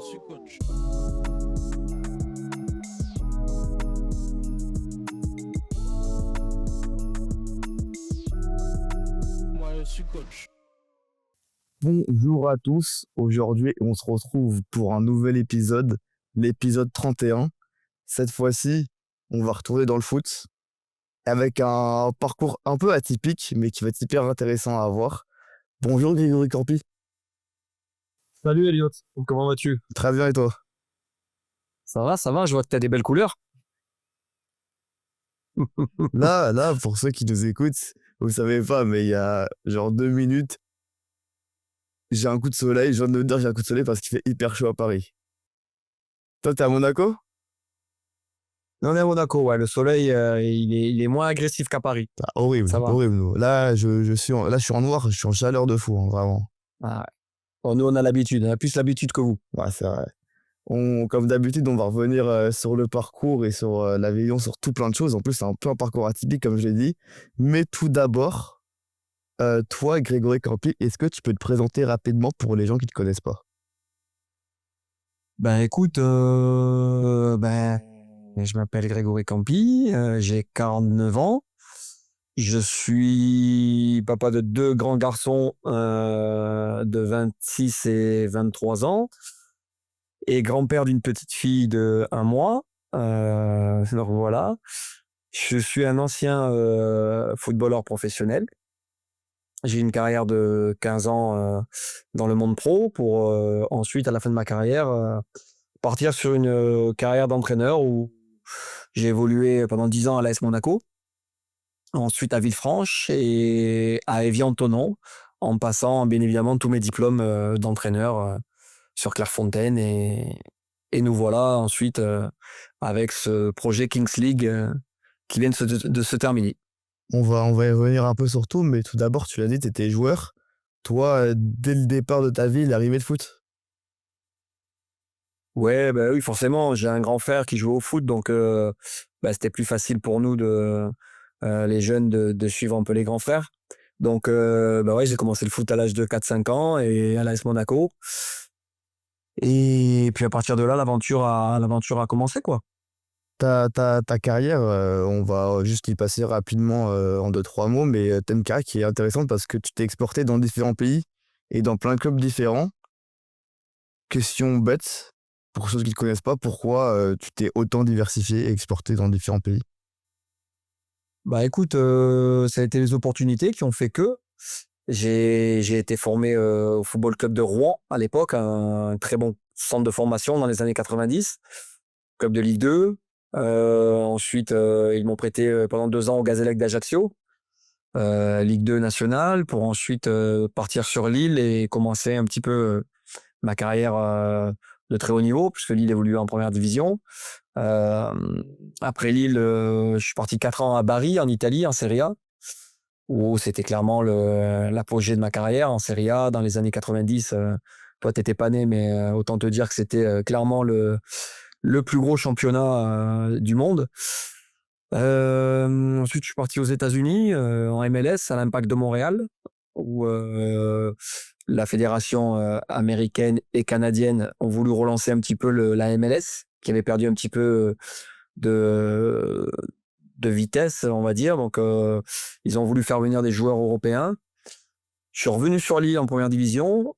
suis coach. Moi, je suis coach. Bonjour à tous, aujourd'hui on se retrouve pour un nouvel épisode, l'épisode 31. Cette fois-ci, on va retourner dans le foot avec un parcours un peu atypique mais qui va être hyper intéressant à voir. Bonjour Grégory Campi. Salut Elliot, comment vas-tu? Très bien et toi? Ça va, je vois que tu as des belles couleurs. Là, pour ceux qui nous écoutent, vous savez pas, mais il y a genre 2 minutes, j'ai un coup de soleil, je viens de me dire j'ai un coup de soleil parce qu'il fait hyper chaud à Paris. Toi t'es à Monaco? On est à Monaco, ouais, le soleil il est moins agressif qu'à Paris. Ah, horrible, Ça va. horrible. Nous. Là, je suis en noir, je suis en chaleur de fou, hein, vraiment. Ah ouais. Bon, nous on a l'habitude, on a plus l'habitude que vous. Ouais, c'est vrai. Comme d'habitude, on va revenir sur le parcours et sur la vision, sur tout plein de choses. En plus, c'est un peu un parcours atypique, comme je l'ai dit. Mais tout d'abord, toi, Grégory Campi, est-ce que tu peux te présenter rapidement pour les gens qui ne te connaissent pas? Ben écoute, je m'appelle Grégory Campi, j'ai 49 ans. Je suis papa de 2 grands garçons de 26 et 23 ans et grand-père d'une petite fille de 1 mois. Donc voilà. Je suis un ancien footballeur professionnel. J'ai une carrière de 15 ans dans le monde pro pour ensuite, à la fin de ma carrière, partir sur une carrière d'entraîneur où j'ai évolué pendant 10 ans à l'AS Monaco, ensuite à Villefranche et à Évian-Thonon, en passant bien évidemment tous mes diplômes d'entraîneur sur Clairefontaine. Et nous voilà ensuite avec ce projet Kings League qui vient de se terminer. On va y revenir un peu sur tout, mais tout d'abord, tu l'as dit, tu étais joueur. Toi, dès le départ de ta vie, l'arrivée de foot? Ouais, bah oui, forcément, j'ai un grand frère qui joue au foot, donc c'était plus facile pour nous les jeunes de suivre un peu les grands frères. Donc ouais, j'ai commencé le foot à l'âge de 4-5 ans et à l'AS Monaco. Et puis à partir de là, l'aventure a commencé, quoi. Ta carrière, on va juste y passer rapidement en 2-3 mots, mais tu as une carrière qui est intéressante parce que tu t'es exporté dans différents pays et dans plein de clubs différents. Question bête, pour ceux qui ne te connaissent pas, pourquoi tu t'es autant diversifié et exporté dans différents pays? Bah écoute, ça a été les opportunités qui ont fait que j'ai été formé au Football Club de Rouen à l'époque, un très bon centre de formation dans les années 90, club de Ligue 2. Ensuite, ils m'ont prêté pendant 2 ans au Gazélec d'Ajaccio, Ligue 2 nationale, pour ensuite partir sur Lille et commencer un petit peu ma carrière de très haut niveau, puisque Lille évoluait en première division. Après Lille, je suis parti 4 ans à Bari, en Italie, en Serie A, où c'était clairement l'apogée de ma carrière en Serie A dans les années 90. Toi, t'étais pas né, mais autant te dire que c'était clairement le plus gros championnat du monde. Ensuite, je suis parti aux États-Unis, en MLS, à l'Impact de Montréal, où la fédération américaine et canadienne ont voulu relancer un petit peu la MLS, qui avait perdu un petit peu de, de vitesse, on va dire. Donc, ils ont voulu faire venir des joueurs européens. Je suis revenu sur Lille en première division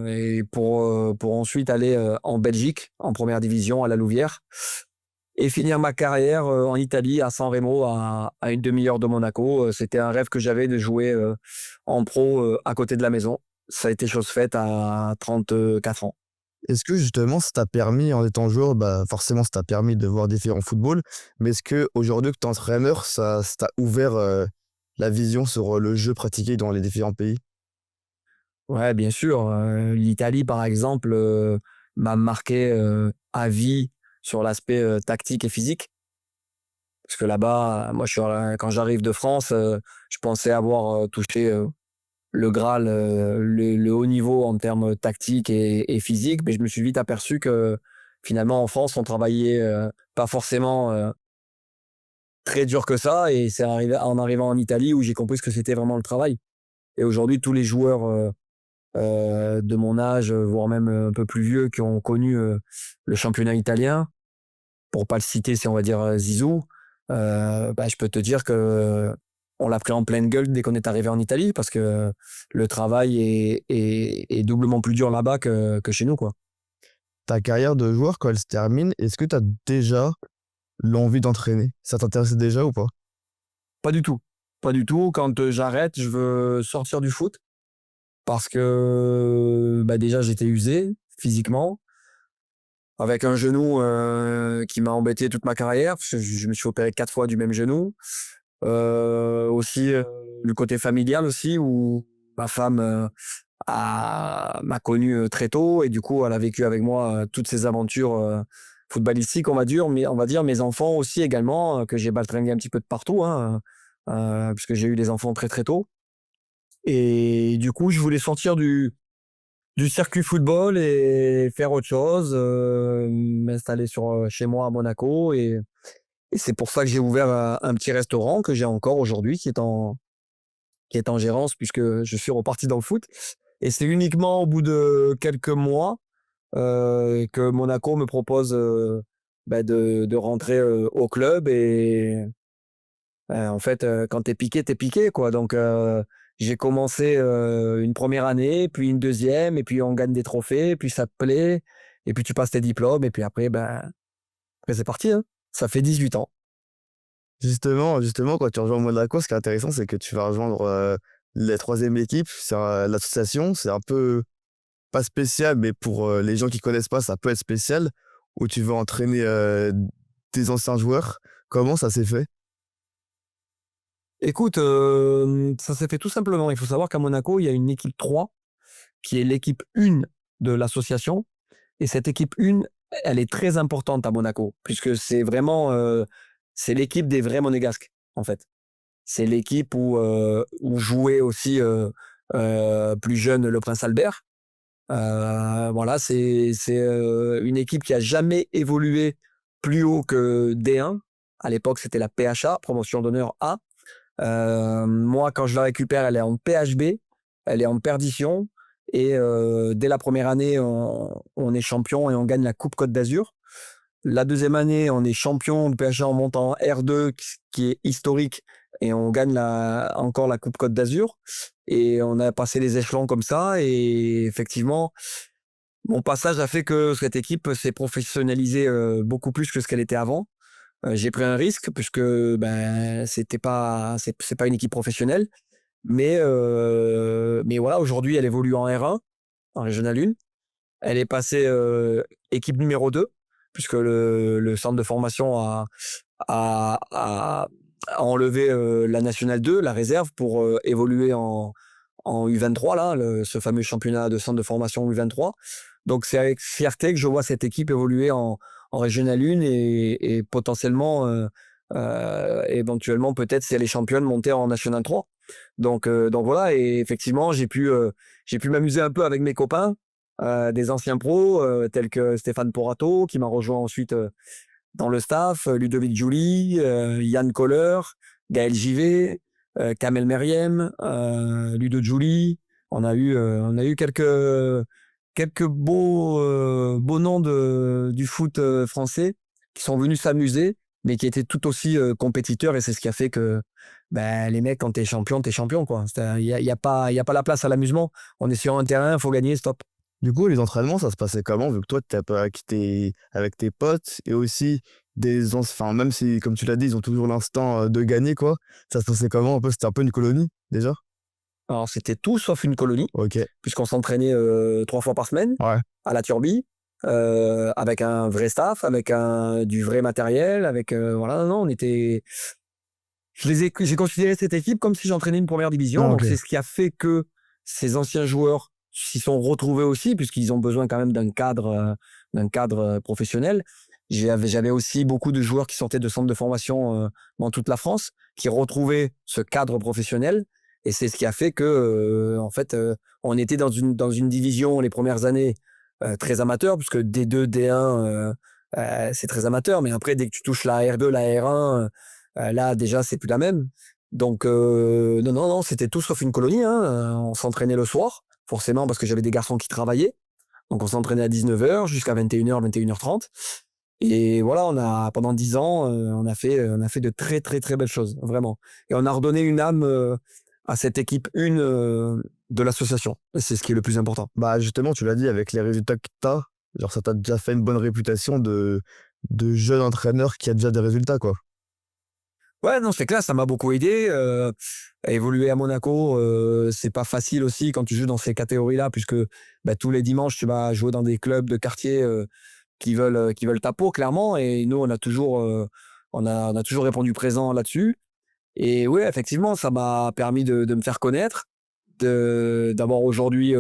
et pour ensuite aller en Belgique, en première division, à la Louvière, et finir ma carrière en Italie, à San Remo, à une demi-heure de Monaco. C'était un rêve que j'avais de jouer en pro à côté de la maison. Ça a été chose faite à 34 ans. Est-ce que justement, ça t'a permis, en étant joueur, bah forcément, ça t'a permis de voir différents footballs, mais est-ce que aujourd'hui que tu es entraîneur, ça t'a ouvert la vision sur le jeu pratiqué dans les différents pays? Ouais, bien sûr. L'Italie, par exemple, m'a marqué à vie sur l'aspect tactique et physique. Parce que là-bas, moi, quand j'arrive de France, je pensais avoir touché le Graal, le haut niveau en termes tactiques et physiques, mais je me suis vite aperçu que finalement, en France, on travaillait pas forcément très dur que ça. Et c'est arrivé en arrivant en Italie où j'ai compris ce que c'était vraiment le travail. Et aujourd'hui, tous les joueurs de mon âge, voire même un peu plus vieux, qui ont connu le championnat italien. Pour pas le citer, c'est on va dire Zizou. Je peux te dire que on l'a pris en pleine gueule dès qu'on est arrivé en Italie parce que le travail est doublement plus dur là-bas que chez nous, quoi. Ta carrière de joueur, quand elle se termine, est-ce que tu as déjà l'envie d'entraîner? Ça t'intéresse déjà ou pas? Pas du tout. Pas du tout. Quand j'arrête, je veux sortir du foot parce que déjà j'étais usé physiquement, avec un genou qui m'a embêté toute ma carrière, parce que je me suis opéré 4 fois du même genou. Aussi le côté familial aussi, où ma femme m'a connu très tôt et du coup elle a vécu avec moi toutes ces aventures footballistiques, on va dire mes enfants aussi également, que j'ai baltringué un petit peu de partout, hein, puisque j'ai eu des enfants très très tôt. Et du coup, je voulais sortir du circuit football et faire autre chose, m'installer chez moi à Monaco. Et c'est pour ça que j'ai ouvert un petit restaurant que j'ai encore aujourd'hui, qui est en gérance, puisque je suis reparti dans le foot. Et c'est uniquement au bout de quelques mois que Monaco me propose de rentrer au club. Et en fait, quand t'es piqué, quoi. Donc, j'ai commencé une première année, puis une deuxième, et puis on gagne des trophées, puis ça te plaît, et puis tu passes tes diplômes, et puis après, après c'est parti, hein. Ça fait 18 ans. Justement, quand tu rejoins Monaco, ce qui est intéressant, c'est que tu vas rejoindre la troisième équipe. C'est l'association, c'est un peu pas spécial, mais pour les gens qui connaissent pas, ça peut être spécial, où tu vas entraîner des anciens joueurs. Comment ça s'est fait? Écoute, ça s'est fait tout simplement. Il faut savoir qu'à Monaco, il y a une équipe 3 qui est l'équipe 1 de l'association. Et cette équipe 1, elle est très importante à Monaco, puisque c'est vraiment c'est l'équipe des vrais Monégasques, en fait. C'est l'équipe où jouait aussi plus jeune le Prince Albert. Voilà, c'est une équipe qui a jamais évolué plus haut que D1. À l'époque, c'était la PHA, promotion d'honneur A. Moi, quand je la récupère, elle est en PHB, elle est en perdition. Et dès la première année, on est champion et on gagne la Coupe Côte d'Azur. La deuxième année, on est champion de PHA en montant en R2, qui est historique, et on gagne encore la Coupe Côte d'Azur. Et on a passé les échelons comme ça. Et effectivement, mon passage a fait que cette équipe s'est professionnalisée beaucoup plus que ce qu'elle était avant. J'ai pris un risque puisque c'est pas une équipe professionnelle, mais voilà, aujourd'hui elle évolue en R1, en Régional 1. Elle est passée équipe numéro 2 puisque le centre de formation a enlevé la Nationale 2, la réserve, pour évoluer en U23 là, ce fameux championnat de centre de formation U23. Donc c'est avec fierté que je vois cette équipe évoluer en Régional 1 et potentiellement, éventuellement, peut-être, si elle est championne, monter en National 3. Donc voilà, et effectivement, j'ai pu m'amuser un peu avec mes copains, des anciens pros, tels que Stéphane Porato, qui m'a rejoint ensuite dans le staff, Ludovic Giuli, Yann Kohler, Gaël Givet, Kamel Meriem, Ludo Giuli. On a eu quelques beaux noms du foot français qui sont venus s'amuser, mais qui étaient tout aussi compétiteurs. Et c'est ce qui a fait que les mecs, quand t'es champion, quoi. Il y a pas la place à l'amusement. On est sur un terrain, faut gagner, stop. Du coup, les entraînements, ça se passait comment, vu que toi, t'as pas quitté avec tes potes et aussi enfin, même si, comme tu l'as dit, ils ont toujours l'instinct de gagner, quoi. Ça se passait comment un peu? C'était un peu une colonie, déjà? Alors, c'était tout sauf une colonie, Ok. puisqu'on s'entraînait 3 fois par semaine Ouais. à la Turbie, avec un vrai staff, avec du vrai matériel, avec voilà, non, on était. J'ai considéré cette équipe comme si j'entraînais une première division. Ah, Donc, ok. c'est ce qui a fait que ces anciens joueurs s'y sont retrouvés aussi, puisqu'ils ont besoin quand même d'un cadre professionnel. J'avais aussi beaucoup de joueurs qui sortaient de centres de formation dans toute la France, qui retrouvaient ce cadre professionnel. Et c'est ce qui a fait que, en fait, on était dans une division les premières années très amateur, puisque D2, D1, c'est très amateur. Mais après, dès que tu touches la R2, la R1, là, déjà, c'est plus la même. Donc, non, c'était tout sauf une colonie, hein. On s'entraînait le soir. forcément parce que j'avais des garçons qui travaillaient. Donc on s'entraînait à 19h jusqu'à 21h, 21h30. Et voilà, pendant 10 ans, on a fait de très, très, très belles choses, vraiment. Et on a redonné une âme à cette équipe de l'association. C'est ce qui est le plus important. Bah justement, tu l'as dit, avec les résultats que tu as, genre ça t'a déjà fait une bonne réputation de jeune entraîneur qui a déjà des résultats, quoi. Ouais, non, c'est clair, ça m'a beaucoup aidé. À évoluer à Monaco, c'est pas facile aussi quand tu joues dans ces catégories-là, puisque bah, tous les dimanches, tu vas jouer dans des clubs de quartier qui veulent ta peau, clairement. Et nous, on a toujours répondu présent là-dessus. Et oui, effectivement, ça m'a permis de me faire connaître, d'avoir aujourd'hui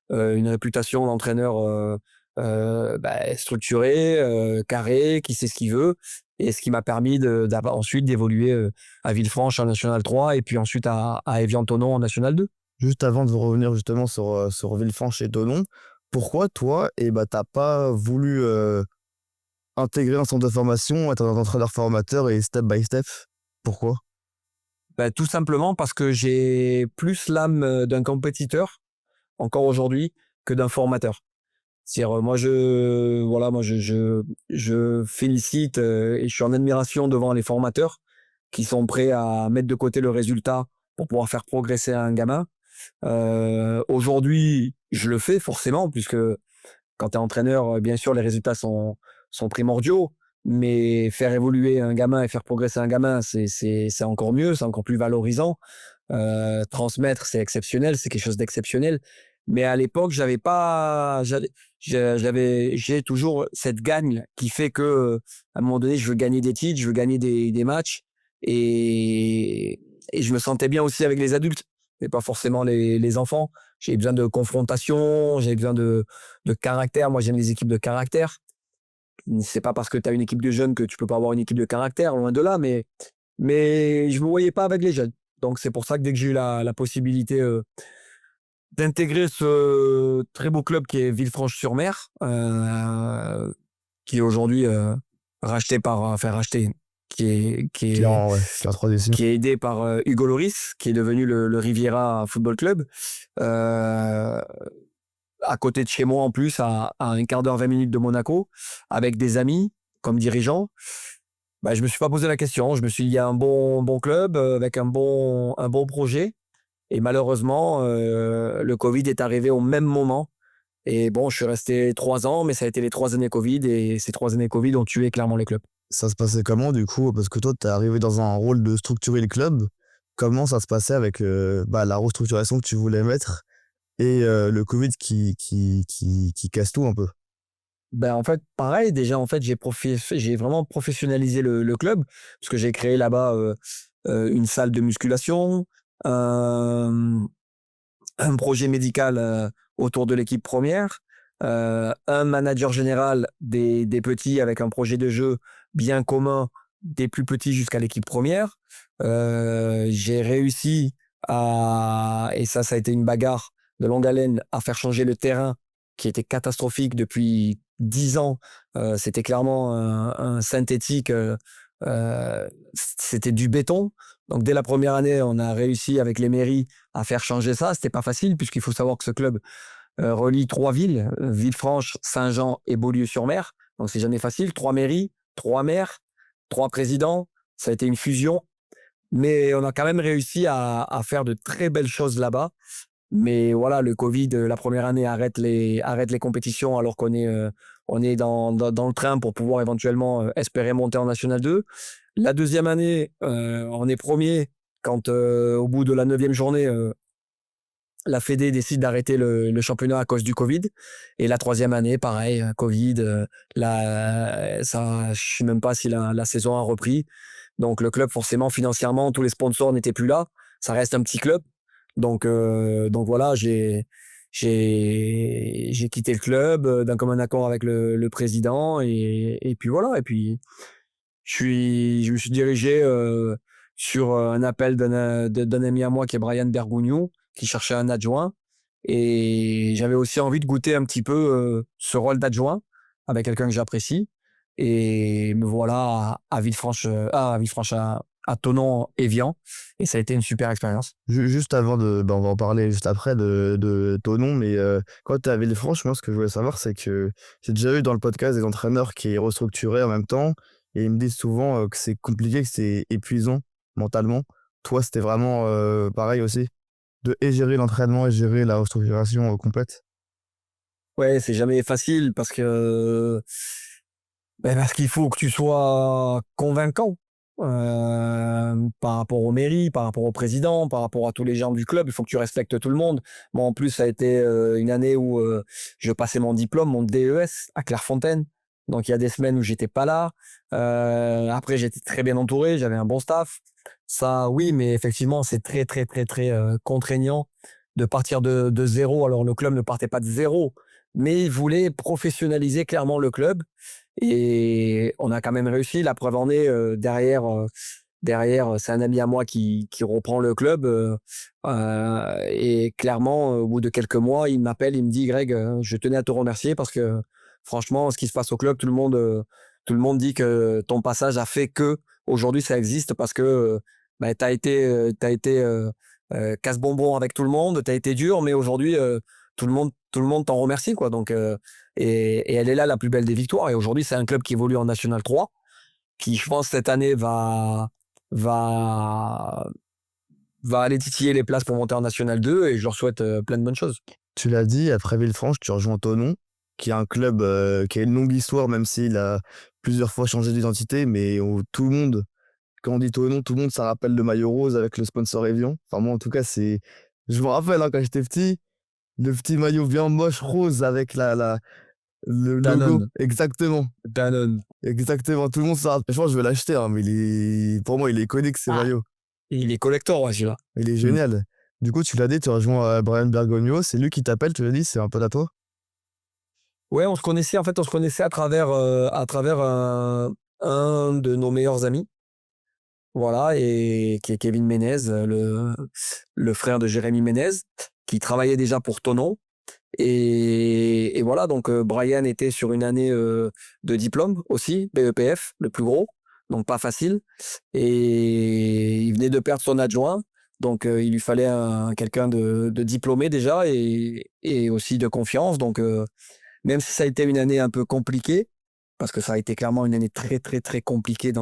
une réputation d'entraîneur structuré, carré, qui sait ce qu'il veut, et ce qui m'a permis ensuite d'évoluer à Villefranche en National 3 et puis ensuite à Évian-Thonon en National 2. Juste avant de revenir justement sur Villefranche et Thonon, pourquoi toi, t'as pas voulu intégrer un centre de formation, être un entraîneur formateur et step by step? Pourquoi? Bah, tout simplement parce que j'ai plus l'âme d'un compétiteur encore aujourd'hui que d'un formateur. C'est-à-dire, je félicite et je suis en admiration devant les formateurs qui sont prêts à mettre de côté le résultat pour pouvoir faire progresser un gamin. Aujourd'hui, je le fais forcément, puisque quand tu es entraîneur, bien sûr, les résultats sont primordiaux, mais faire évoluer un gamin et faire progresser un gamin, c'est encore mieux, c'est encore plus valorisant. Transmettre, c'est exceptionnel, c'est quelque chose d'exceptionnel. Mais à l'époque, j'ai toujours cette gagne qui fait que, à un moment donné, je veux gagner des titres, je veux gagner des matchs, et je me sentais bien aussi avec les adultes, mais pas forcément les enfants. J'ai besoin de confrontation, j'ai besoin de caractère. Moi, j'aime les équipes de caractère. C'est pas parce que tu as une équipe de jeunes que tu peux pas avoir une équipe de caractère, loin de là, mais je me voyais pas avec les jeunes. Donc c'est pour ça que dès que j'ai eu la possibilité d'intégrer ce très beau club qui est Villefranche-sur-Mer, qui est aujourd'hui racheté, qui est Qui est en troisième. qui est aidé par Hugo Loris, qui est devenu le Riviera Football Club. À côté de chez moi en plus, à un quart d'heure, 20 minutes de Monaco, avec des amis comme dirigeants. Bah, je me suis pas posé la question. Je me suis dit, il y a un bon club avec un bon projet. Et malheureusement, le Covid est arrivé au même moment. Et bon, je suis resté 3 ans, mais ça a été les 3 années Covid. Et ces 3 années Covid ont tué clairement les clubs. Ça se passait comment du coup? Parce que toi, t'es arrivé dans un rôle de structurer le club. Comment ça se passait avec la restructuration que tu voulais mettre et le Covid qui casse tout un peu? Ben, en fait, pareil, déjà, en fait, j'ai vraiment professionnalisé le club, parce que j'ai créé là-bas une salle de musculation, un projet médical autour de l'équipe première, un manager général des petits avec un projet de jeu bien commun des plus petits jusqu'à l'équipe première. J'ai réussi et ça a été une bagarre de longue haleine, à faire changer le terrain qui était catastrophique depuis 10 ans. C'était clairement un synthétique, c'était du béton. Donc dès la première année, on a réussi avec les mairies à faire changer ça. C'était pas facile, puisqu'il faut savoir que ce club relie 3 villes, Villefranche, Saint-Jean et Beaulieu-sur-Mer. Donc c'est jamais facile. 3 mairies, 3 maires, 3 présidents. Ça a été une fusion. Mais on a quand même réussi à faire de très belles choses là-bas. Mais voilà, le Covid, la première année, arrête les compétitions, alors qu'on est dans le train pour pouvoir éventuellement espérer monter en National 2. La deuxième année, on est premier quand, au bout de la 9e journée, la Fédé décide d'arrêter le championnat à cause du Covid. Et la troisième année, pareil, Covid. Je ne sais même pas si la saison a repris. Donc le club, forcément, financièrement, tous les sponsors n'étaient plus là. Ça reste un petit club. Donc voilà, j'ai quitté le club d'un commun accord avec le président. Et puis voilà. Et puis je me suis dirigé sur un appel d'un ami à moi qui est Brian Bergugno, qui cherchait un adjoint. Et j'avais aussi envie de goûter un petit peu ce rôle d'adjoint avec quelqu'un que j'apprécie. Et me voilà à Villefranche, à Thonon-Évian. Et ça a été une super expérience. Juste avant on va en parler juste après de Thonon, mais quand tu es à Villefranche, moi, ce que je voulais savoir, c'est que j'ai déjà eu dans le podcast des entraîneurs qui restructuraient en même temps, et ils me disent souvent que c'est compliqué, que c'est épuisant mentalement. Toi, c'était vraiment pareil aussi, de et gérer l'entraînement et gérer la restructuration complète. Ouais, c'est jamais facile parce qu'il faut que tu sois convaincant par rapport aux mairies, par rapport au président, par rapport à tous les gens du club. Il faut que tu respectes tout le monde. Moi, en plus, ça a été une année où je passais mon diplôme, mon DES à Clairefontaine. Donc, il y a des semaines où j'étais pas là. Après, j'étais très bien entouré, j'avais un bon staff. Ça, oui, mais effectivement, c'est très, très, très, très contraignant de partir de zéro. Alors, le club ne partait pas de zéro, mais il voulait professionnaliser clairement le club. Et on a quand même réussi. La preuve en est, derrière, c'est un ami à moi qui reprend le club. Et clairement, au bout de quelques mois, il m'appelle, il me dit, Greg, je tenais à te remercier parce que franchement, ce qui se passe au club, tout le monde dit que ton passage a fait que aujourd'hui ça existe parce que tu as été casse-bonbon avec tout le monde, tu as été dur, mais aujourd'hui, tout le monde t'en remercie, quoi. Donc, et elle est là la plus belle des victoires. Et aujourd'hui, c'est un club qui évolue en National 3, qui, je pense, cette année va aller titiller les places pour monter en National 2 et je leur souhaite plein de bonnes choses. Tu l'as dit, après Villefranche, tu rejoins Thonon, qui est un club qui a une longue histoire, même s'il a plusieurs fois changé d'identité, mais où tout le monde, quand on dit Thonon, tout le monde, ça rappelle le maillot rose avec le sponsor Evian. Enfin, moi, en tout cas, je me rappelle, hein, quand j'étais petit, le petit maillot bien moche rose avec le logo. Danone. Exactement. Danone. Exactement. Tout le monde s'arrête. Je pense que je vais l'acheter, hein, mais pour moi, il est iconique, ce maillot. Et il est collector, ouais, celui-là. Il est génial. Du coup, tu l'as dit, tu rejoins Brian Bergogneau. C'est lui qui t'appelle, tu l'as dit, c'est un pote à toi? Ouais, on se connaissait à travers un de nos meilleurs amis. Voilà, et qui est Kevin Ménez, le frère de Jérémy Ménez, qui travaillait déjà pour Thonon. Et voilà, donc Brian était sur une année de diplôme aussi, BEPF, le plus gros, donc pas facile. Et il venait de perdre son adjoint, donc il lui fallait quelqu'un de diplômé déjà et aussi de confiance. Donc même si ça a été une année un peu compliquée, parce que ça a été clairement une année très, très, très compliquée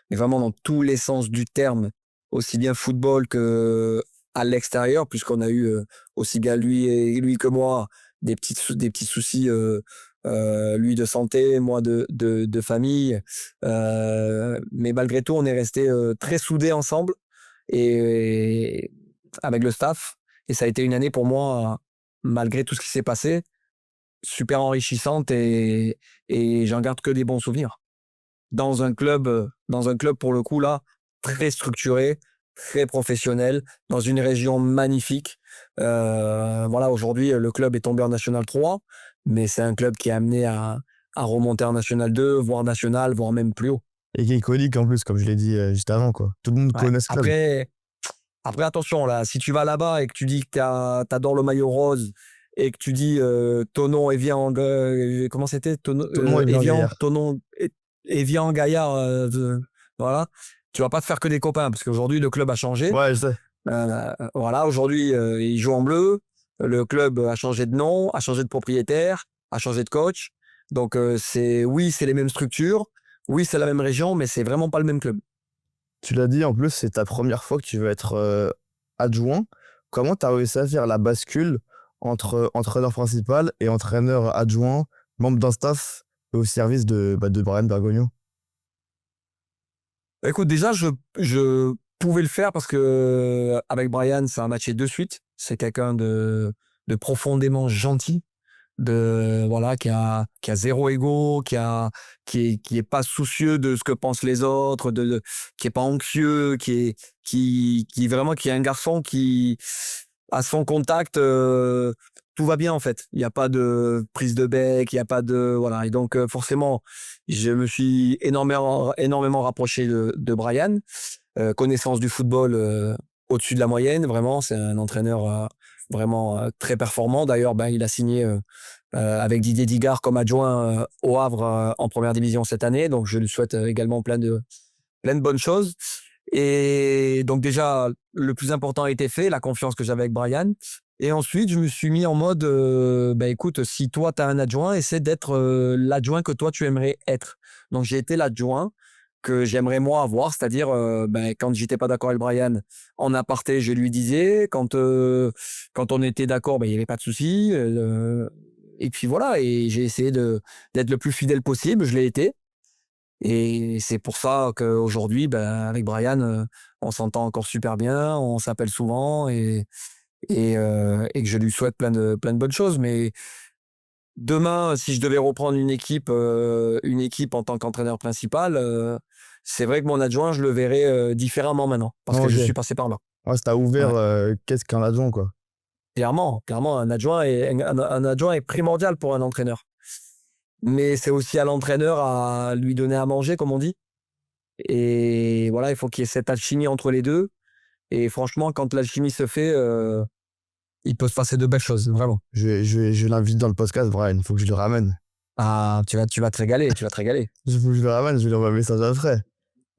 mais vraiment dans tous les sens du terme, aussi bien football que à l'extérieur, puisqu'on a eu aussi bien lui que moi des petits soucis, lui de santé, moi de famille. Mais malgré tout, on est resté très soudés ensemble et avec le staff. Et ça a été une année pour moi, malgré tout ce qui s'est passé, super enrichissante et j'en garde que des bons souvenirs. Dans un club pour le coup là, très structuré, très professionnel, dans une région magnifique. Voilà, aujourd'hui, le club est tombé en National 3, mais c'est un club qui est amené à remonter en National 2, voire National, voire même plus haut. Et qui est iconique en plus, comme je l'ai dit juste avant, quoi. Tout le monde Ouais. connaît ce club. Après, attention, là, si tu vas là-bas et que tu dis que t'adores le maillot rose et que tu dis Thonon, Évian, comment c'était Thonon, Évian, Gaillard. Thonon, Évian, Gaillard, voilà. Tu vas pas te faire que des copains parce qu'aujourd'hui, le club a changé. Ouais, je sais. Voilà, aujourd'hui, il joue en bleu. Le club a changé de nom, a changé de propriétaire, a changé de coach. Donc, c'est les mêmes structures. Oui, c'est la même région, mais c'est vraiment pas le même club. Tu l'as dit, en plus, c'est ta première fois que tu veux être adjoint. Comment tu as réussi à faire la bascule entre entraîneur principal et entraîneur adjoint, membre d'un staff au service de Brian Bergogneau? Écoute, déjà, je pouvais le faire parce que avec Brian, ça a matché de suite. C'est quelqu'un de profondément gentil, voilà, qui a zéro ego, qui est pas soucieux de ce que pensent les autres, qui est pas anxieux, qui est un garçon qui, à son contact, tout va bien en fait. Il n'y a pas de prise de bec, il n'y a pas de voilà. Et donc forcément, je me suis énormément rapproché de Brian. Connaissance du football au-dessus de la moyenne, vraiment. C'est un entraîneur vraiment très performant. D'ailleurs, il a signé avec Didier Digard comme adjoint au Havre en première division cette année. Donc je lui souhaite également plein de bonnes choses. Et donc déjà, le plus important a été fait, la confiance que j'avais avec Brian. Et ensuite, je me suis mis en mode, écoute, si toi, tu as un adjoint, essaie d'être l'adjoint que toi, tu aimerais être. Donc, j'ai été l'adjoint que j'aimerais moi avoir, c'est-à-dire quand j'étais pas d'accord avec Brian, en aparté, je lui disais. Quand on était d'accord, il n'y avait pas de souci. Et puis voilà, et j'ai essayé d'être le plus fidèle possible, je l'ai été. Et c'est pour ça qu'aujourd'hui, avec Brian, on s'entend encore super bien, on s'appelle souvent et que je lui souhaite plein de bonnes choses. Mais demain, si je devais reprendre une équipe en tant qu'entraîneur principal, c'est vrai que mon adjoint, je le verrais différemment maintenant parce que Ok. je suis passé par là. Ouais, ça t'a ouvert Ouais. qu'est-ce qu'un adjoint, quoi. Clairement, un adjoint est primordial pour un entraîneur. Mais c'est aussi à l'entraîneur à lui donner à manger, comme on dit. Et voilà, il faut qu'il y ait cette alchimie entre les deux. Et franchement, quand l'alchimie se fait, il peut se passer de belles choses, vraiment. Je l'invite dans le podcast, Brian. Il faut que je le ramène. Ah, tu vas te régaler, tu vas te régaler. Il faut que je le ramène, je lui envoie un message après.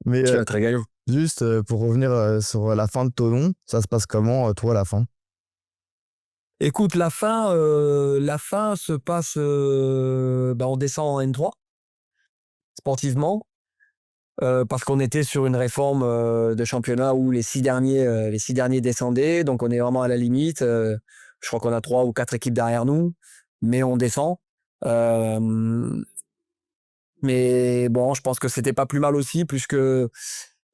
Mais Tu vas te régaler. juste pour revenir sur la fin de Tonon, ça se passe comment, toi, à la fin? Écoute, la fin se passe, on descend en N3, sportivement, parce qu'on était sur une réforme de championnat où les 6 derniers descendaient, donc on est vraiment à la limite. Je crois qu'on a 3 ou 4 équipes derrière nous, mais on descend. Euh, mais bon, je pense que c'était pas plus mal aussi, puisque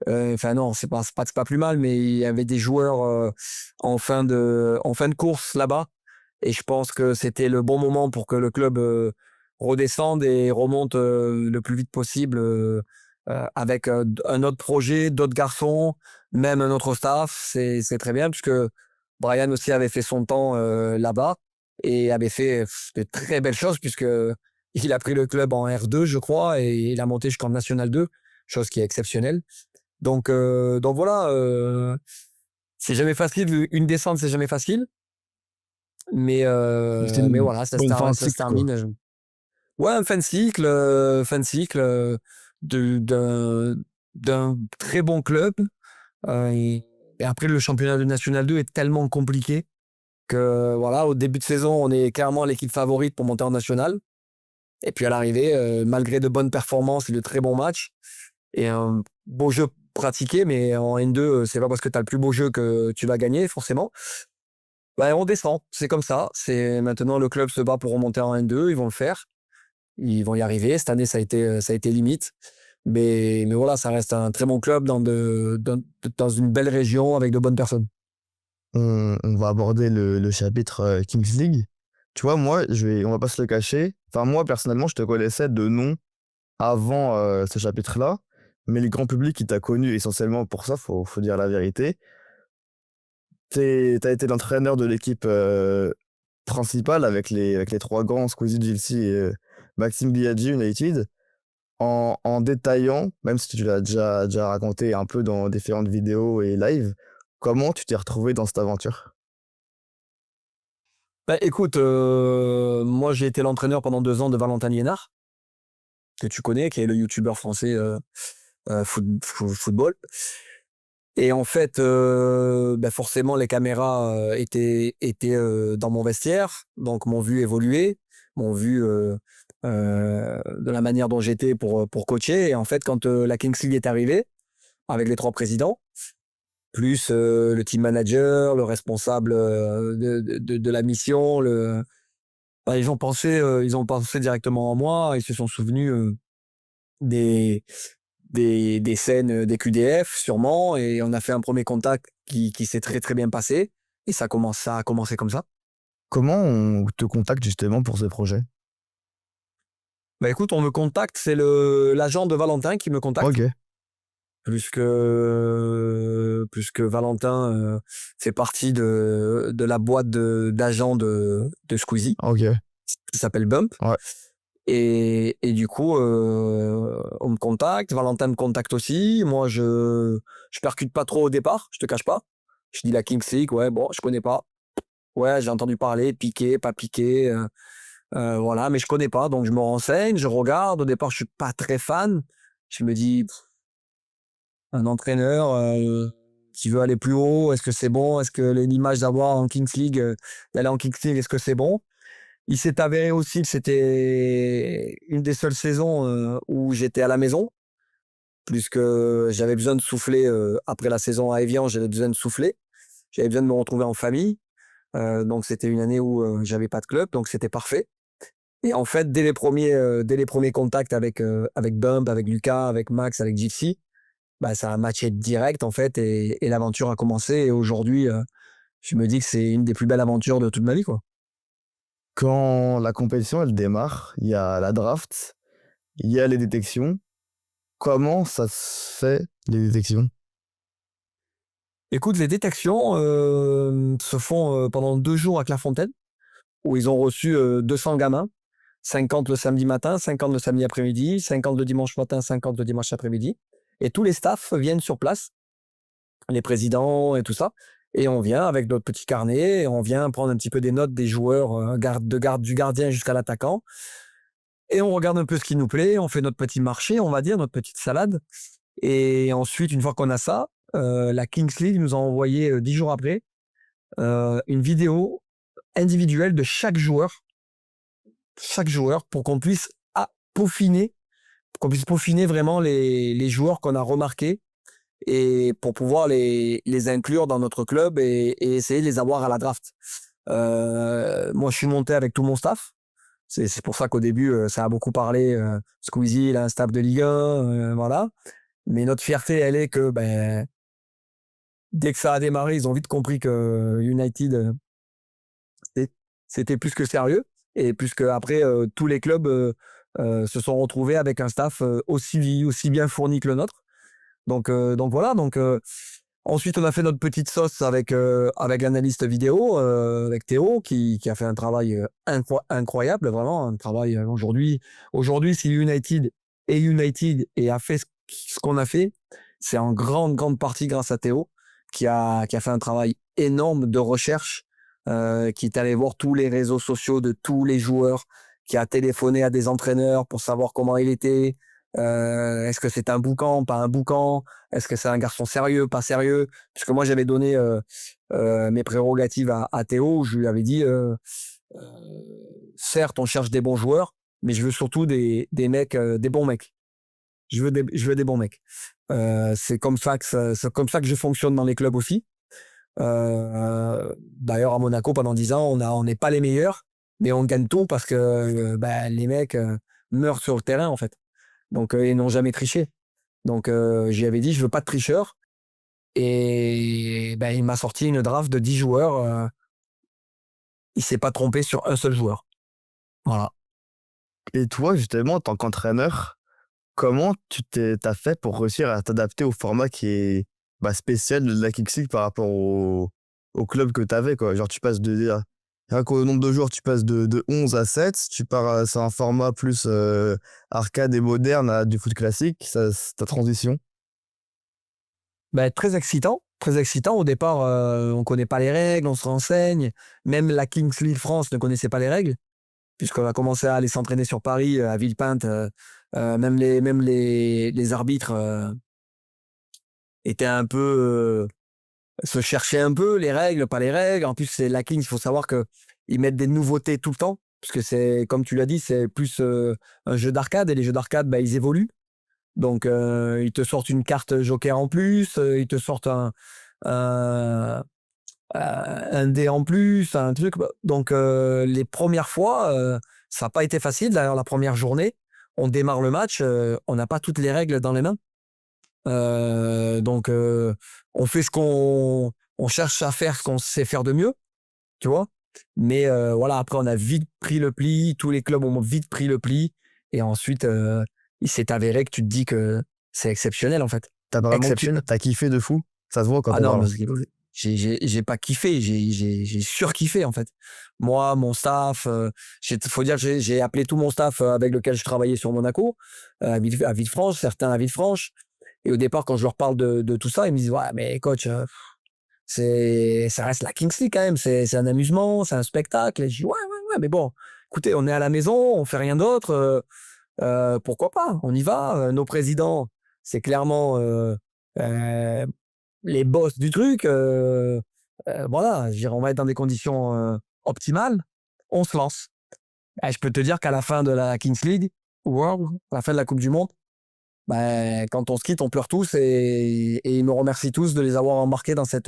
enfin non, c'est pas plus mal, mais il y avait des joueurs en fin de course là-bas, et je pense que c'était le bon moment pour que le club redescende et remonte le plus vite possible avec un autre projet, d'autres garçons, même un autre staff. C'est très bien puisque Brian aussi avait fait son temps là-bas et avait fait de très belles choses puisque il a pris le club en R2, je crois, et il a monté jusqu'en National 2, chose qui est exceptionnelle. Donc voilà, c'est jamais facile. Une descente, c'est jamais facile. C'est Mais une voilà, bonne fin de ça se cycle, quoi. termine. Ouais, un fin de cycle de- d'un d'un très bon club. Et après, le championnat de National 2 est tellement compliqué que voilà, au début de saison, on est clairement l'équipe favorite pour monter en National. Et puis à l'arrivée, malgré de bonnes performances et de très bons matchs, et un beau jeu pratiqué, mais en N2, c'est pas parce que tu as le plus beau jeu que tu vas gagner, forcément. On descend, c'est comme ça. C'est maintenant le club se bat pour remonter en N2, ils vont le faire, ils vont y arriver. Cette année, ça a été limite, mais voilà, ça reste un très bon club dans une belle région avec de bonnes personnes. On va aborder le chapitre Kings League. Tu vois, moi, on va pas se le cacher. Enfin, moi, personnellement, je te connaissais de nom avant ce chapitre-là. Mais le grand public qui t'a connu essentiellement pour ça, faut dire la vérité. T'as été l'entraîneur de l'équipe principale avec les trois grands, Squeezie, Gilsey et Maxime Biaggi United. En détaillant, même si tu l'as déjà raconté un peu dans différentes vidéos et live, comment tu t'es retrouvé dans cette aventure? Écoute, moi j'ai été l'entraîneur pendant 2 ans de Valentin Liénard, que tu connais, qui est le youtubeur français football. Et en fait, forcément, les caméras étaient dans mon vestiaire, donc m'ont vu évoluer, m'ont vu de la manière dont j'étais pour coacher. Et en fait, quand la Kings League est arrivée, avec les 3 présidents, plus le team manager, le responsable de la mission, ils ont pensé directement en moi, ils se sont souvenus des, des scènes des QDF, sûrement, et on a fait un premier contact qui s'est très très bien passé, et ça a commencé comme ça. Comment on te contacte justement pour ce projet? Écoute, on me contacte, c'est l'agent de Valentin qui me contacte, Ok, puisque Valentin fait partie de la boîte d'agents de Squeezie, ok, qui s'appelle Bump. ouais. Et du coup, on me contacte, Valentin me contacte aussi. Moi, je percute pas trop au départ, je te cache pas. Je dis la Kings League, ouais, bon, je connais pas. Ouais, j'ai entendu parler, piqué, pas piqué, voilà, mais je connais pas, donc je me renseigne, je regarde. Au départ, je suis pas très fan. Je me dis, un entraîneur qui veut aller plus haut. Est-ce que c'est bon? Est-ce que l'image d'avoir en Kings League, d'aller en Kings League, est-ce que c'est bon? Il s'est avéré aussi que c'était une des seules saisons où j'étais à la maison, puisque j'avais besoin de souffler après la saison à Évian, j'avais besoin de souffler. J'avais besoin de me retrouver en famille. Donc c'était une année où j'avais pas de club, donc c'était parfait. Et en fait, dès les premiers contacts avec Bump, avec Lucas, avec Max, avec Gypsy, bah, ça a matché direct en fait et l'aventure a commencé. Et aujourd'hui, je me dis que c'est une des plus belles aventures de toute ma vie, quoi. Quand la compétition, elle démarre, il y a la draft, il y a les détections. Comment ça se fait, les détections? Écoute, les détections se font pendant 2 jours à Clairefontaine, où ils ont reçu 200 gamins, 50 le samedi matin, 50 le samedi après-midi, 50 le dimanche matin, 50 le dimanche après-midi. Et tous les staffs viennent sur place, les présidents et tout ça. Et on vient avec notre petit carnet, et on vient prendre un petit peu des notes des joueurs, du gardien jusqu'à l'attaquant. Et on regarde un peu ce qui nous plaît, on fait notre petit marché, on va dire, notre petite salade. Et ensuite, une fois qu'on a ça, la Kings League nous a envoyé 10 jours après une vidéo individuelle de chaque joueur, pour qu'on puisse peaufiner, vraiment les joueurs qu'on a remarqués et pour pouvoir les inclure dans notre club et essayer de les avoir à la draft. Moi, je suis monté avec tout mon staff. C'est pour ça qu'au début, ça a beaucoup parlé. Squeezie, il a un staff de Ligue 1, voilà. Mais notre fierté, elle est que dès que ça a démarré, ils ont vite compris que United, c'était plus que sérieux. Et puisque après, tous les clubs se sont retrouvés avec un staff aussi bien fourni que le nôtre. Donc voilà. Ensuite, on a fait notre petite sauce avec l'analyste vidéo, avec Théo, qui a fait un travail incroyable, vraiment un travail aujourd'hui, si United et a fait ce qu'on a fait, c'est en grande partie grâce à Théo, qui a fait un travail énorme de recherche, qui est allé voir tous les réseaux sociaux de tous les joueurs, qui a téléphoné à des entraîneurs pour savoir comment il était, est-ce que c'est un boucan, pas un boucan, est-ce que c'est un garçon sérieux, pas sérieux, puisque moi j'avais donné mes prérogatives à Théo, où je lui avais dit certes on cherche des bons joueurs, mais je veux surtout des mecs, des bons mecs. Je veux des bons mecs. C'est comme ça que je fonctionne dans les clubs aussi. D'ailleurs à Monaco pendant 10 ans, on n'est pas les meilleurs, mais on gagne tout parce que les mecs meurent sur le terrain en fait. Donc ils n'ont jamais triché. Donc j'y avais dit je veux pas de tricheurs. Et il m'a sorti une draft de 10 joueurs. Il s'est pas trompé sur un seul joueur. Voilà. Et toi, justement, en tant qu'entraîneur, comment t'as fait pour réussir à t'adapter au format qui est spécial de la Kings League par rapport au club que t'avais, quoi? Genre, tu passes rien qu'au nombre de joueurs, tu passes de 11 à 7, tu pars c'est un format plus arcade et moderne à du foot classique, ta transition. Très excitant. Très excitant. Au départ, on connaît pas les règles, on se renseigne. Même la Kings League France ne connaissait pas les règles, puisqu'on a commencé à aller s'entraîner sur Paris, à Villepinte. Même les arbitres étaient un peu... se cherchaient un peu, les règles, pas les règles. En plus, c'est la Kings, il faut savoir qu'ils mettent des nouveautés tout le temps, puisque c'est, comme tu l'as dit, c'est plus un jeu d'arcade, et les jeux d'arcade, ils évoluent. Donc, ils te sortent une carte joker en plus, ils te sortent un dé en plus, un truc. Donc, les premières fois, ça n'a pas été facile. D'ailleurs, la première journée, on démarre le match, on n'a pas toutes les règles dans les mains. Donc, on fait on cherche à faire ce qu'on sait faire de mieux, tu vois. Mais voilà, après, on a vite pris le pli. Tous les clubs ont vite pris le pli. Et ensuite, il s'est avéré que tu te dis que c'est exceptionnel, en fait. T'as vraiment Exceptionnel. t'as kiffé de fou? Ça se voit quand Ah t'en non, parles. mais j'ai pas kiffé, j'ai surkiffé en fait. Moi, mon staff, faut dire que j'ai appelé tout mon staff avec lequel je travaillais sur Monaco, à Villefranche, certains à Villefranche. Et au départ, quand je leur parle de tout ça, ils me disent ouais, mais coach, ça reste la Kings League quand même, c'est un amusement, c'est un spectacle. Et je dis ouais, mais bon, écoutez, on est à la maison, on fait rien d'autre, pourquoi pas, on y va. Nos présidents, c'est clairement euh, les boss du truc, voilà, je dirais, on va être dans des conditions optimales, on se lance. Et je peux te dire qu'à la fin de la Kings League World, à la fin de la Coupe du Monde, ben, quand on se quitte, on pleure tous et ils me remercient tous de les avoir embarqués dans cette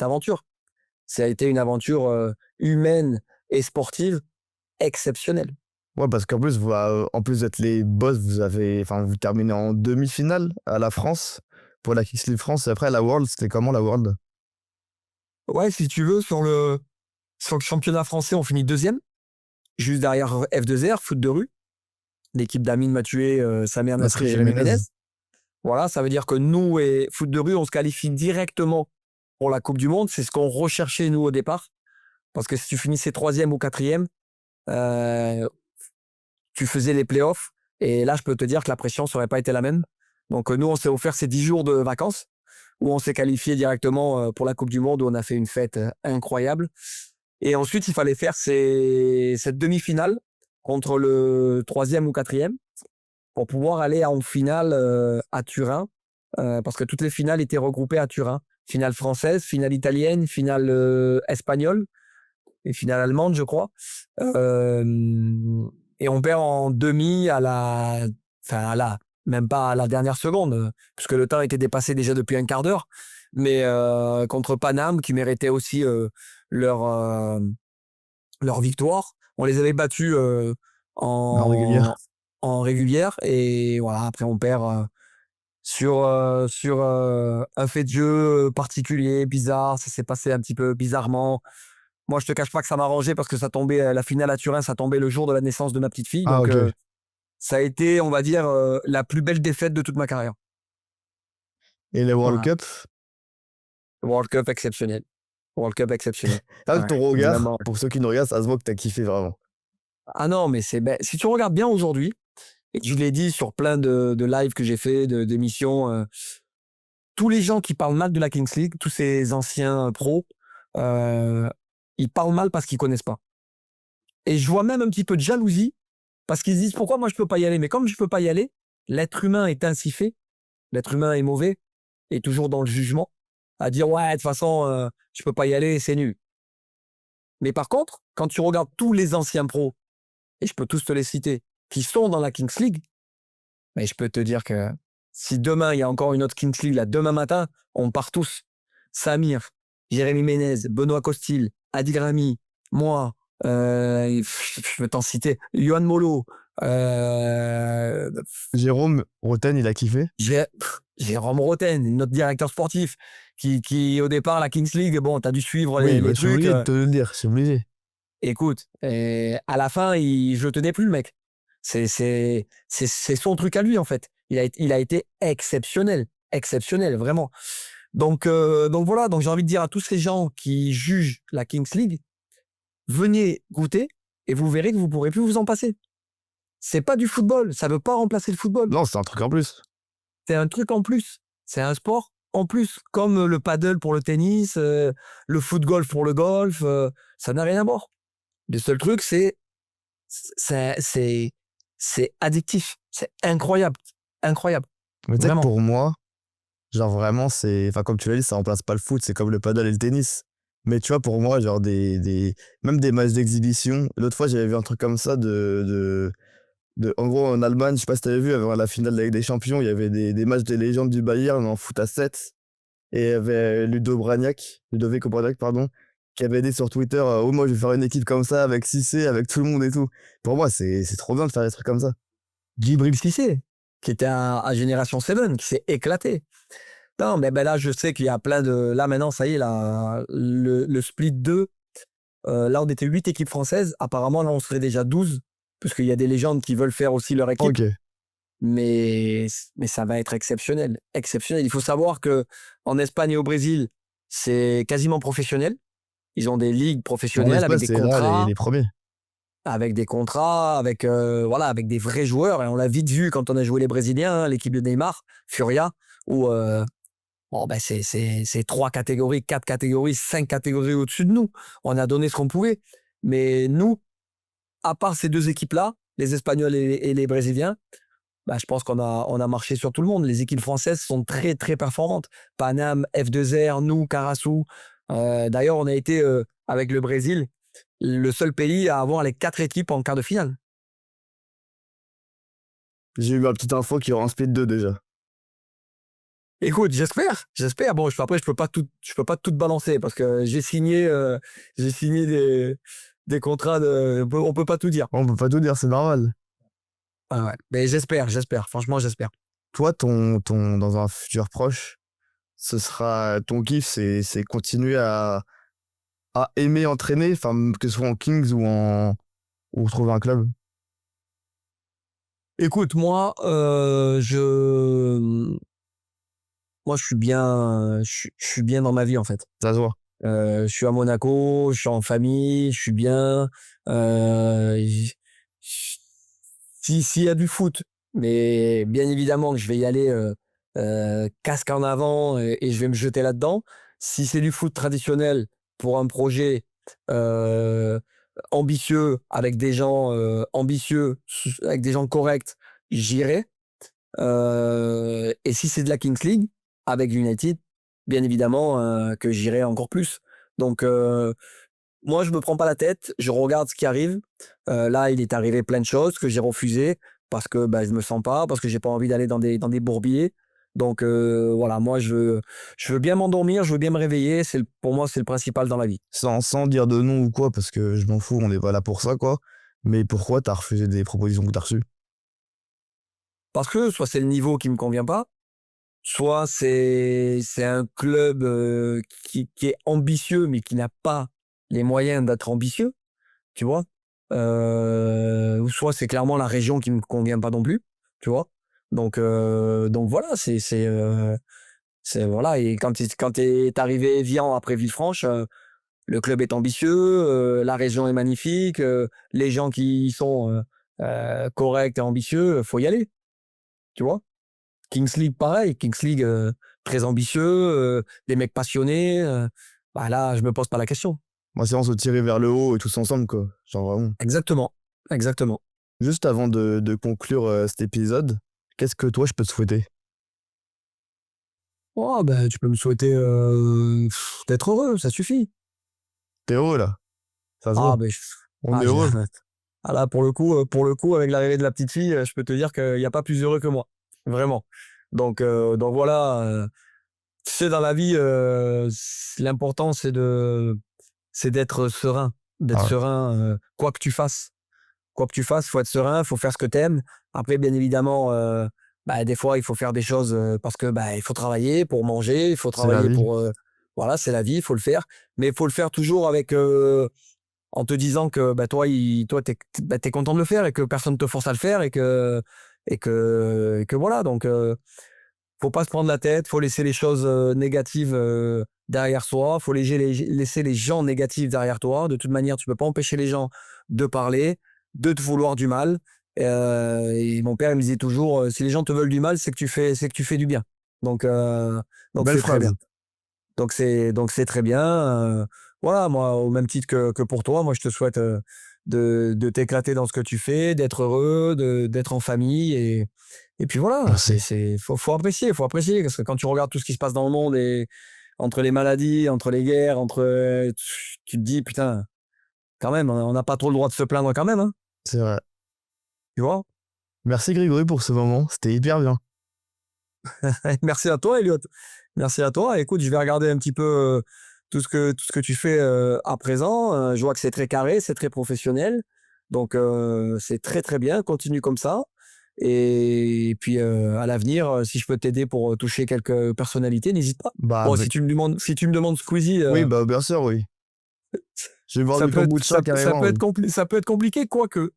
aventure. Ça a été une aventure humaine et sportive exceptionnelle. Ouais, parce qu'en plus, en plus d'être les boss, vous terminez en demi-finale à la France pour la Kings League France. Et après, la World, c'était comment la World? Ouais, si tu veux, sur le championnat français, on finit deuxième, juste derrière F2R, foot de rue. L'équipe d'Amine m'a tué, Samer Nasri et Jérémy Ménez. Voilà, ça veut dire que nous et foot de rue, on se qualifie directement pour la Coupe du Monde. C'est ce qu'on recherchait, nous, au départ. Parce que si tu finissais troisième ou quatrième, tu faisais les playoffs. Et là, je peux te dire que la pression n'aurait pas été la même. Donc, nous, on s'est offert ces 10 jours de vacances où on s'est qualifié directement pour la Coupe du Monde, où on a fait une fête incroyable. Et ensuite, il fallait faire cette demi-finale contre le troisième ou quatrième pour pouvoir aller en finale à Turin, parce que toutes les finales étaient regroupées à Turin. Finale française, finale italienne, finale espagnole et finale allemande, je crois. Et on perd en demi même pas à la dernière seconde, puisque le temps était dépassé déjà depuis un quart d'heure. Mais contre Paname, qui méritait aussi leur victoire. On les avait battus En régulière. en régulière. Et voilà, après, on perd sur un fait de jeu particulier, bizarre. Ça s'est passé un petit peu bizarrement. Moi, je te cache pas que ça m'a arrangé parce que ça tombait, la finale à Turin, ça tombait le jour de la naissance de ma petite fille. Ah, Donc, ok. ça a été, on va dire, la plus belle défaite de toute ma carrière. Et les World Voilà. Cup? World Cup exceptionnel. World Cup exceptionnel. Là, Ouais, ton regard, vraiment. pour ceux qui nous regardent, ça se voit que t'as kiffé vraiment. Ah non, mais si tu regardes bien aujourd'hui, et je l'ai dit sur plein de lives que j'ai fait, d'émissions, tous les gens qui parlent mal de la Kings League, tous ces anciens pros, ils parlent mal parce qu'ils connaissent pas. Et je vois même un petit peu de jalousie parce qu'ils se disent pourquoi moi je peux pas y aller. Mais comme je peux pas y aller, l'être humain est ainsi fait, l'être humain est mauvais, est toujours dans le jugement, à dire ouais, de toute façon, je peux pas y aller, c'est nul. Mais par contre, quand tu regardes tous les anciens pros, et je peux tous te les citer, qui sont dans la Kings League, mais je peux te dire que si demain il y a encore une autre Kings League, là, demain matin, on part tous. Samir, Jérémy Ménez, Benoît Costil, Adil Rami, moi, je vais t'en citer, Yohan Molo, Jérôme Roten, il a kiffé? Jérôme Roten, notre directeur sportif, qui au départ, la Kings League, bon, t'as dû suivre Oui, les je suis trucs. obligé de te le dire, je suis obligé. Écoute, à la fin, je le tenais plus, le mec. C'est son truc à lui, en fait. Il a été exceptionnel, vraiment. Donc voilà, donc j'ai envie de dire à tous ces gens qui jugent la Kings League, venez goûter et vous verrez que vous pourrez plus vous en passer. C'est pas du football, ça veut pas remplacer le football. Non, c'est un truc en plus. C'est un truc en plus. C'est un sport en plus, comme le paddle pour le tennis, le foot-golf pour le golf, ça n'a rien à voir. Le seul truc, c'est addictif. C'est incroyable. Incroyable. Mais tu sais que Vraiment. pour moi, genre vraiment, comme tu l'as dit, ça remplace pas le foot, c'est comme le paddle et le tennis. Mais tu vois, pour moi, genre même des matchs d'exhibition. L'autre fois, j'avais vu un truc comme ça en gros, en Allemagne, je sais pas si t'avais vu, avant la finale de la Ligue des Champions, il y avait des matchs des légendes du Bayern en foot à 7. Et il y avait Ludovic Obraniak, pardon, qui avait dit sur Twitter, oh, moi, je vais faire une équipe comme ça, avec Cissé, avec tout le monde et tout. Pour moi, c'est trop bien de faire des trucs comme ça. Djibril Cissé, qui était à Génération 7, qui s'est éclaté. Non, mais ben là, je sais qu'il y a plein de... Là, maintenant, ça y est, là, le split 2, là, on était 8 équipes françaises. Apparemment, là, on serait déjà 12, parce qu'il y a des légendes qui veulent faire aussi leur équipe. Ok. Mais ça va être exceptionnel. Exceptionnel. Il faut savoir que en Espagne et au Brésil, c'est quasiment professionnel. Ils ont des ligues professionnelles avec des c'est là contrats, les premiers. voilà, avec des vrais joueurs. Et on l'a vite vu quand on a joué les Brésiliens, hein, l'équipe de Neymar, Furia, où c'est 3 catégories, 4 catégories, 5 catégories au-dessus de nous. On a donné ce qu'on pouvait. Mais nous, à part ces deux équipes-là, les Espagnols et les Brésiliens, bah, je pense qu'on a marché sur tout le monde. Les équipes françaises sont très, très performantes. Paname, F2R, nous, Carassou. D'ailleurs, on a été, avec le Brésil, le seul pays à avoir les 4 équipes en quart de finale. J'ai eu ma petite info qu'il y aura un split 2 déjà. Écoute, j'espère. Bon, après, je peux pas tout balancer parce que j'ai signé des contrats on peut pas tout dire. On peut pas tout dire, c'est normal. Ah ouais. Mais j'espère. Franchement, j'espère. Toi, dans un futur proche, ce sera ton kiff, c'est continuer à aimer entraîner, enfin, que ce soit en Kings ou trouver un club. Écoute, moi, je suis bien dans ma vie, en fait. Ça se voit. Je suis à Monaco, je suis en famille, je suis bien. J- S'il y a du foot, mais bien évidemment que je vais y aller casque en avant et je vais me jeter là-dedans. Si c'est du foot traditionnel pour un projet euh, ambitieux, avec des gens ambitieux, avec des gens corrects, j'irai. Et si c'est de la Kings League avec United, bien évidemment que j'irai encore plus. Donc moi, je me prends pas la tête, je regarde ce qui arrive. Là, il est arrivé plein de choses que j'ai refusées parce que bah, je me sens pas, parce que j'ai pas envie d'aller dans des bourbiers. Donc voilà, moi je veux bien m'endormir, je veux bien me réveiller. Pour moi, c'est le principal dans la vie. Sans dire de nom ou quoi, parce que je m'en fous, on n'est pas là pour ça, quoi. Mais pourquoi t'as refusé des propositions que t'as reçues? Parce que soit c'est le niveau qui me convient pas, soit c'est un club qui est ambitieux mais qui n'a pas les moyens d'être ambitieux, tu vois. Ou soit c'est clairement la région qui me convient pas non plus, tu vois. Donc voilà, voilà. Et quand t'es arrivé Evian après Villefranche, le club est ambitieux, la région est magnifique, les gens qui y sont corrects et ambitieux, faut y aller, tu vois. Kings League, pareil. Kings League, très ambitieux, des mecs passionnés. Bah là, je me pose pas la question. Moi, c'est on se tirer vers le haut et tous ensemble, quoi. Genre vraiment. Exactement. Exactement. Juste avant de conclure cet épisode, qu'est-ce que toi, je peux te souhaiter? Oh, bah, tu peux me souhaiter d'être heureux, ça suffit. T'es heureux, là? Ça se voit. Ah, ben, On est heureux. ah là, pour le coup, avec l'arrivée de la petite fille, je peux te dire qu'il n'y a pas plus heureux que moi. Vraiment. Donc voilà, tu sais, dans la vie, l'important, c'est d'être serein. D'être Ah ouais. serein, quoi que tu fasses. Quoi que tu fasses, faut être serein, faut faire ce que t'aimes. Après, bien évidemment, bah, des fois, il faut faire des choses parce que bah, il faut travailler pour manger, il faut C'est la travailler vie. pour. Voilà, c'est la vie, il faut le faire. Mais il faut le faire toujours avec. En te disant que bah, toi, t'es content de le faire et que personne ne te force à le faire et que voilà. Donc, faut pas se prendre la tête, faut laisser les choses négatives derrière soi, faut laisser les gens négatifs derrière toi. De toute manière, tu peux pas empêcher les gens de parler, de te vouloir du mal. Et mon père il me disait toujours, si les gens te veulent du mal, c'est que tu fais du bien. Donc, euh, donc Belle c'est très bien. phrase. Donc c'est très bien. Voilà, moi, au même titre que pour toi, moi je te souhaite de t'éclater dans ce que tu fais, d'être heureux, d'être en famille et puis voilà, Merci. faut apprécier parce que quand tu regardes tout ce qui se passe dans le monde et entre les maladies, entre les guerres, tu te dis putain, quand même, on n'a pas trop le droit de se plaindre quand même, hein, C'est vrai. tu vois. Merci Grégory pour ce moment. C'était hyper bien. Merci à toi, Elliot. Merci à toi. Écoute, je vais regarder un petit peu tout ce que tu fais à présent. Je vois que c'est très carré, c'est très professionnel. Donc, c'est très, très bien. Continue comme ça. Et puis, à l'avenir, si je peux t'aider pour toucher quelques personnalités, n'hésite pas. Bah, Bon, si tu me demandes Squeezie, oui, bah, bien sûr, oui. Je vais boire ça du peut être, kombucha ça, ça carrément, peut oui. être ça peut être compliqué, quoique,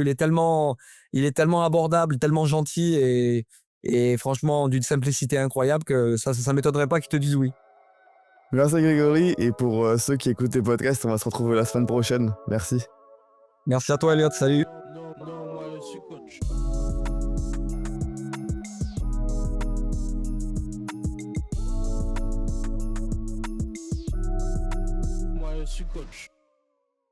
il est tellement abordable, tellement gentil et franchement d'une simplicité incroyable que ça m'étonnerait pas qu'ils te disent oui. Merci Grégory. Et pour ceux qui écoutent les podcasts, on va se retrouver la semaine prochaine. Merci. Merci à toi, Elliot. Salut.